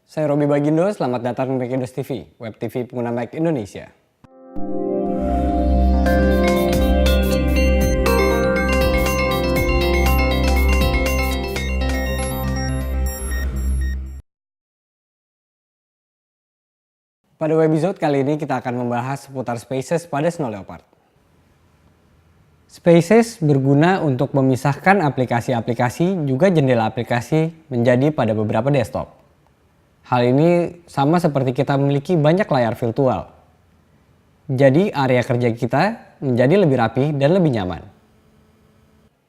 Saya Robi Bagindo, selamat datang di Macindos TV, web TV pengguna Mac Indonesia. Pada webisode kali ini kita akan membahas seputar Spaces pada Snow Leopard. Spaces berguna untuk memisahkan aplikasi-aplikasi juga jendela aplikasi menjadi pada beberapa desktop. Hal ini sama seperti kita memiliki banyak layar virtual. Jadi area kerja kita menjadi lebih rapi dan lebih nyaman.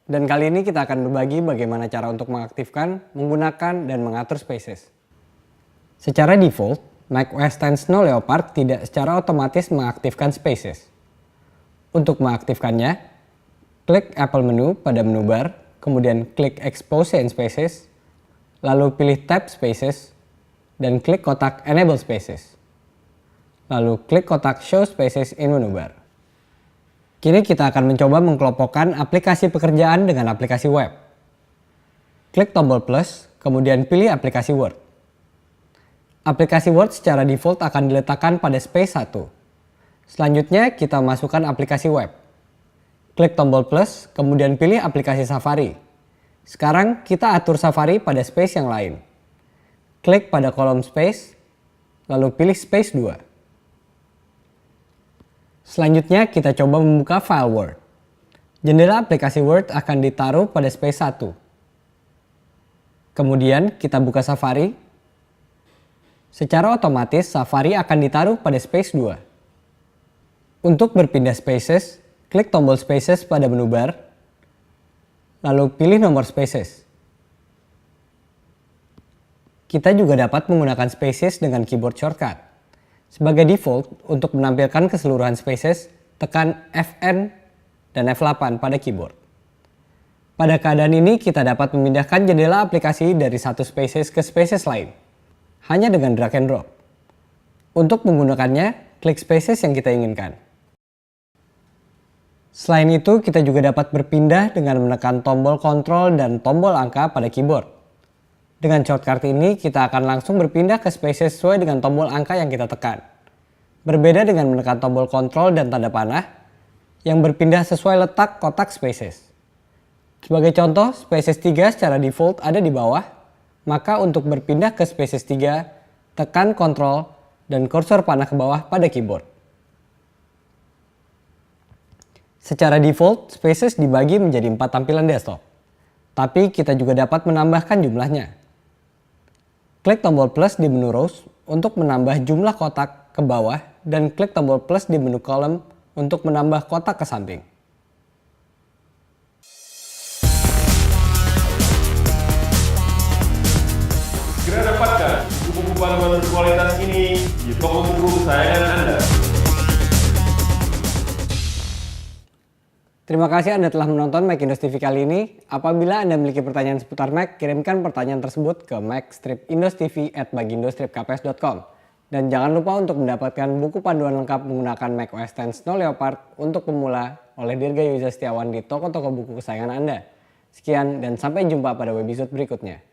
Dan kali ini kita akan berbagi bagaimana cara untuk mengaktifkan, menggunakan, dan mengatur Spaces. Secara default, macOS X Snow Leopard tidak secara otomatis mengaktifkan Spaces. Untuk mengaktifkannya, klik Apple menu pada menu bar, kemudian klik Expose in Spaces, lalu pilih tab Spaces, dan klik kotak Enable Spaces. Lalu klik kotak Show Spaces in menu bar. Kini kita akan mencoba mengkelompokkan aplikasi pekerjaan dengan aplikasi web. Klik tombol plus, kemudian pilih aplikasi Word. Aplikasi Word secara default akan diletakkan pada space 1. Selanjutnya kita masukkan aplikasi web. Klik tombol plus, kemudian pilih aplikasi Safari. Sekarang kita atur Safari pada space yang lain. Klik pada kolom space, lalu pilih space 2. Selanjutnya kita coba membuka file Word. Jendela aplikasi Word akan ditaruh pada space 1. Kemudian kita buka Safari. Secara otomatis Safari akan ditaruh pada space 2. Untuk berpindah Spaces, klik tombol Spaces pada menu bar, lalu pilih nomor Spaces. Kita juga dapat menggunakan Spaces dengan keyboard shortcut. Sebagai default, untuk menampilkan keseluruhan Spaces, tekan Fn dan F8 pada keyboard. Pada keadaan ini kita dapat memindahkan jendela aplikasi dari satu Spaces ke Spaces lain, hanya dengan drag and drop. Untuk menggunakannya, klik Spaces yang kita inginkan. Selain itu, kita juga dapat berpindah dengan menekan tombol kontrol dan tombol angka pada keyboard. Dengan shortcut ini, kita akan langsung berpindah ke Spaces sesuai dengan tombol angka yang kita tekan. Berbeda dengan menekan tombol kontrol dan tanda panah, yang berpindah sesuai letak kotak Spaces. Sebagai contoh, Spaces 3 secara default ada di bawah, maka untuk berpindah ke Spaces 3, tekan Ctrl dan kursor panah ke bawah pada keyboard. Secara default, Spaces dibagi menjadi 4 tampilan desktop, tapi kita juga dapat menambahkan jumlahnya. Klik tombol plus di menu Rows untuk menambah jumlah kotak ke bawah dan klik tombol plus di menu Column untuk menambah kotak ke samping. Segera dapatkan buku-buku panduan berkualitas ini di toko buku kesayangan Anda. Terima kasih Anda telah menonton Macindos TV kali ini. Apabila Anda memiliki pertanyaan seputar Mac, kirimkan pertanyaan tersebut ke mac-indostv@magindostv.kps.com. Dan jangan lupa untuk mendapatkan buku panduan lengkap menggunakan macOS X Snow Leopard untuk pemula oleh Dirga Yuza Setiawan di toko-toko buku kesayangan Anda. Sekian dan sampai jumpa pada webisode berikutnya.